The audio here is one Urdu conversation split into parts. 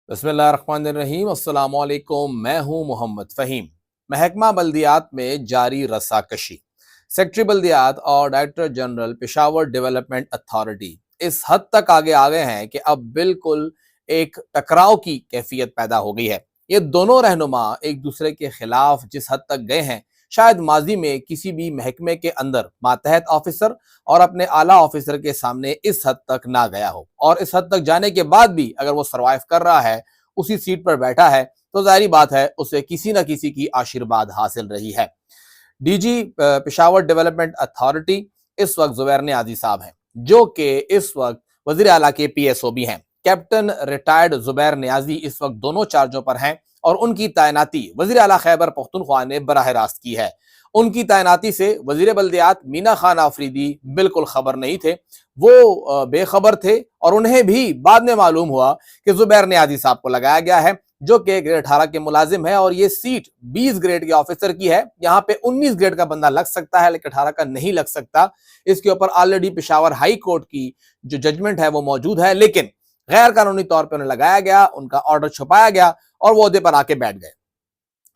بسم اللہ الرحمن الرحیم۔ السلام علیکم، میں ہوں محمد فہیم۔ محکمہ بلدیات میں جاری رسا کشی، سیکٹری بلدیات اور director general Peshawar development authority اس حد تک آگے آ گئے ہیں کہ اب بالکل ایک ٹکراؤ کی کیفیت پیدا ہو گئی ہے۔ یہ دونوں رہنما ایک دوسرے کے خلاف جس حد تک گئے ہیں، شاید ماضی میں کسی بھی محکمے کے اندر ماتحت آفیسر اور اپنے اعلیٰ آفیسر کے سامنے اس حد تک نہ گیا ہو، اور اس حد تک جانے کے بعد بھی اگر وہ سروائیو کر رہا ہے، اسی سیٹ پر بیٹھا ہے، تو ظاہری بات ہے اسے کسی نہ کسی کی آشیرواد حاصل رہی ہے۔ D G Peshawar development authority اس وقت زبیر نیازی صاحب ہیں، جو کہ اس وقت وزیر اعلیٰ کے پی ایس او بھی ہیں۔ کیپٹن ریٹائرڈ زبیر نیازی اس وقت دونوں چارجوں پر ہیں، اور ان کی تعیناتی وزیر اعلیٰ خیبر پختونخوا نے براہ راست کی ہے۔ ان کی تعیناتی سے وزیر بلدیات مینا خان آفریدی بالکل خبر نہیں تھے، وہ بے خبر تھے، اور انہیں بھی بعد میں معلوم ہوا کہ زبیر نیازی صاحب کو لگایا گیا ہے، جو کہ گریڈ 18 کے ملازم ہے، اور یہ سیٹ 20 گریڈ کے آفیسر کی ہے۔ یہاں پہ 19 گریڈ کا بندہ لگ سکتا ہے، لیکن 18 کا نہیں لگ سکتا۔ اس کے اوپر آلریڈی پشاور ہائی کورٹ کی جو ججمنٹ ہے وہ موجود ہے، لیکن غیر قانونی طور پہ انہیں لگایا گیا، ان کا آرڈر چھپایا گیا، اور وہ عہدے پر آ کے بیٹھ گئے۔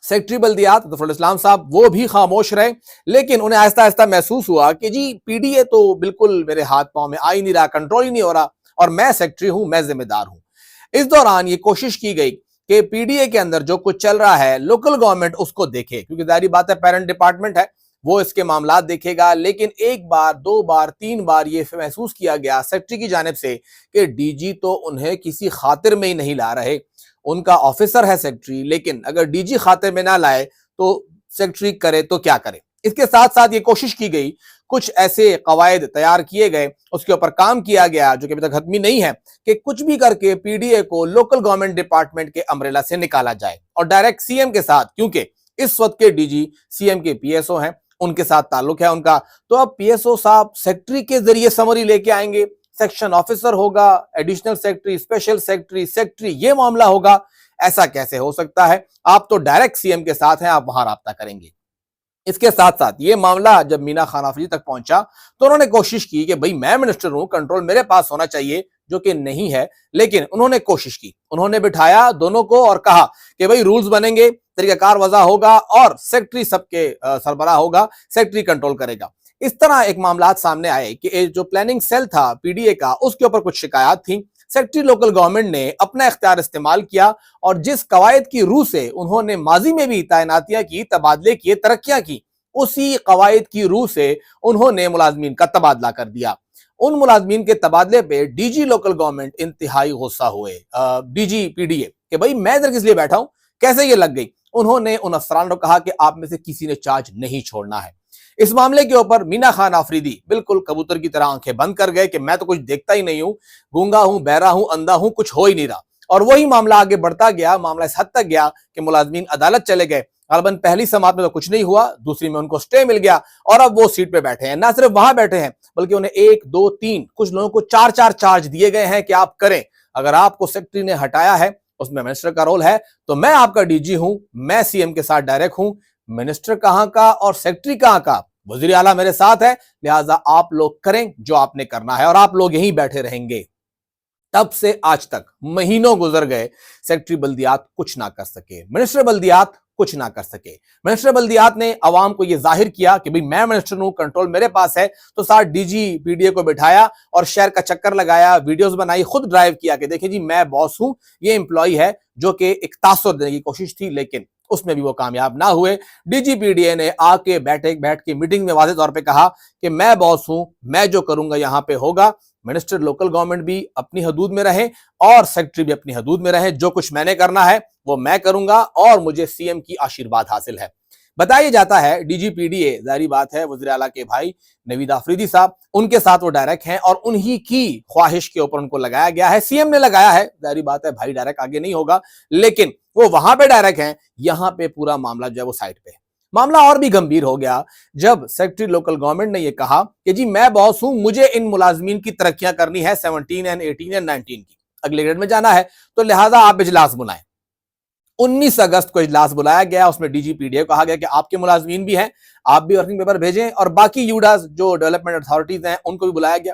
سیکٹری بلدیات ظفر الاسلام صاحب وہ بھی خاموش رہے، لیکن انہیں آہستہ آہستہ محسوس ہوا کہ جی پی ڈی اے تو بالکل میرے ہاتھ پاؤں میں آ ہی نہیں رہا، کنٹرول ہی نہیں ہو رہا، اور میں سیکٹری ہوں، میں ذمہ دار ہوں۔ اس دوران یہ کوشش کی گئی کہ پی ڈی اے کے اندر جو کچھ چل رہا ہے لوکل گورنمنٹ اس کو دیکھے، کیونکہ ظاہری بات ہے پیرنٹ ڈپارٹمنٹ ہے، وہ اس کے معاملات دیکھے گا۔ لیکن ایک بار، دو بار، تین بار یہ محسوس کیا گیا سیکٹری کی جانب سے کہ ڈی جی تو انہیں کسی خاطر میں ہی نہیں لا رہے۔ ان کا آفیسر ہے سیکٹری، لیکن اگر ڈی جی خاطر میں نہ لائے تو سیکٹری کرے تو کیا کرے۔ اس کے ساتھ ساتھ یہ کوشش کی گئی، کچھ ایسے قواعد تیار کیے گئے، اس کے اوپر کام کیا گیا جو کہ ابھی تک حتمی نہیں ہے، کہ کچھ بھی کر کے پی ڈی اے کو لوکل گورنمنٹ ڈپارٹمنٹ کے امبریلا سے نکالا جائے، اور ڈائریکٹ سی ایم کے ساتھ، کیونکہ اس وقت کے ڈی جی سی ایم کے پی ایس او ہیں، ان کے ساتھ تعلق ہے ان کا، تو اب پی ایس او صاحب سیکٹری کے ذریعے سمری لے کے آئیں گے، سیکشن آفیسر ہوگا، ایڈیشنل سیکٹری، اسپیشل سیکٹری، یہ معاملہ ہوگا۔ ایسا کیسے ہو سکتا ہے؟ آپ تو ڈائریکٹ سی ایم کے ساتھ ہیں، آپ وہاں رابطہ کریں گے۔ اس کے ساتھ ساتھ یہ معاملہ جب مینا خان آفریدی تک پہنچا تو انہوں نے کوشش کی کہ بھئی میں منسٹر ہوں، کنٹرول میرے پاس ہونا چاہیے، جو کہ نہیں ہے، لیکن انہوں نے کوشش کی، انہوں نے بٹھایا دونوں کو اور کہا کہ بھئی رولز بنیں گے، طریقہ کار وضع ہوگا، اور سیکٹری سب کے سربراہ ہوگا، سیکٹری کنٹرول کرے گا۔ اس طرح ایک معاملات سامنے آئے کہ جو پلاننگ سیل تھا پی ڈی اے کا، اس کے اوپر کچھ شکایات تھیں۔ سیکٹری لوکل گورنمنٹ نے اپنا اختیار استعمال کیا، اور جس قواعد کی روح سے انہوں نے ماضی میں بھی تعیناتیاں کی، تبادلے کیے، ترقیاں کی، اسی قواعد کی روح سے انہوں نے ملازمین کا تبادلہ کر دیا۔ ان ملازمین کے تبادلے پہ ڈی جی لوکل گورنمنٹ انتہائی غصہ ہوئے، D G P D A, کہ بھئی میں ادھر کس لیے بیٹھا ہوں، کیسے یہ لگ گئی۔ انہوں نے ان افسران کو کہا کہ آپ میں سے کسی نے چارج نہیں چھوڑنا ہے۔ اس معاملے کے اوپر مینا خان آفریدی بالکل کبوتر کی طرح آنکھیں بند کر گئے کہ میں تو کچھ دیکھتا ہی نہیں ہوں، گونگا ہوں، بہرا ہوں، اندھا ہوں، کچھ ہو ہی نہیں رہا۔ اور وہی معاملہ آگے بڑھتا گیا، معاملہ اس حد تک گیا کہ ملازمین عدالت چلے گئے۔ غالباً پہلی سماعت میں تو کچھ نہیں ہوا، دوسری میں ان کو سٹے مل گیا، اور اب وہ سیٹ پہ بیٹھے ہیں۔ نہ صرف وہاں بیٹھے ہیں، بلکہ انہیں 1 2 3 کچھ لوگوں کو 4 چارج دیے گئے ہیں کہ آپ کریں۔ اگر آپ کو سیکٹری نے ہٹایا ہے، اس میں منسٹر کا رول ہے، تو میں آپ کا ڈی جی ہوں، میں سی ایم کے ساتھ ڈائریکٹ ہوں، منسٹر کہاں کا اور سیکٹری کہاں کا، وزیر اعلیٰ میرے ساتھ ہے، لہٰذا آپ لوگ کریں جو آپ نے کرنا ہے، اور آپ لوگ یہیں بیٹھے رہیں گے۔ تب سے آج تک مہینوں گزر گئے، سیکٹری بلدیات کچھ نہ کر سکے، منسٹر بلدیات کچھ نہ کر سکے۔ منسٹر بلدیات نے عوام کو یہ ظاہر کیا کہ بھئی میں منسٹر ہوں، کنٹرول میرے پاس ہے، تو ساتھ D G P D A کو بٹھایا اور شہر کا چکر لگایا، ویڈیوز بنائی، خود ڈرائیو کیا کہ دیکھیں جی میں باس ہوں، یہ امپلائی ہے، جو کہ ایک تاثر دینے کی کوشش تھی، لیکن اس میں بھی وہ کامیاب نہ ہوئے۔ D G P D A نے آ کے بیٹھ کے میٹنگ میں واضح طور پہ کہا کہ میں باس ہوں، میں جو کروں گا یہاں پہ ہوگا، منسٹر لوکل گورنمنٹ بھی اپنی حدود میں رہیں اور سیکٹری بھی اپنی حدود میں رہیں، جو کچھ میں نے کرنا ہے وہ میں کروں گا، اور مجھے سی ایم کی آشیرواد حاصل ہے۔ بتایا جاتا ہے D G P D A, ظاہری بات ہے وزیر اعلیٰ کے بھائی نوید آفریدی صاحب، ان کے ساتھ وہ ڈائریکٹ ہیں، اور انہی کی خواہش کے اوپر ان کو لگایا گیا ہے۔ سی ایم نے لگایا ہے، ظاہری بات ہے بھائی ڈائریکٹ آگے نہیں ہوگا، لیکن وہ وہاں پہ ڈائریکٹ ہیں، یہاں پہ پورا معاملہ جو ہے وہ سائٹ پہ ہے۔ معاملہ اور بھی گمبھیر ہو گیا جب سیکٹری لوکل گورنمنٹ نے یہ کہا کہ جی میں باس ہوں، مجھے ان ملازمین کی ترقیاں کرنی ہے 17 and 18 and 19 کی، اگلے گریڈ میں جانا ہے، تو لہٰذا آپ اجلاس بلائیں۔ 19 اگست کو اجلاس بلایا گیا، اس میں D G P D A کو کہا گیا کہ آپ کے ملازمین بھی ہیں، آپ بھی ورکنگ پیپر بھیجیں، اور باقی یوڈاز جو ڈیولپمنٹ اتھارٹیز ہیں ان کو بھی بلایا گیا۔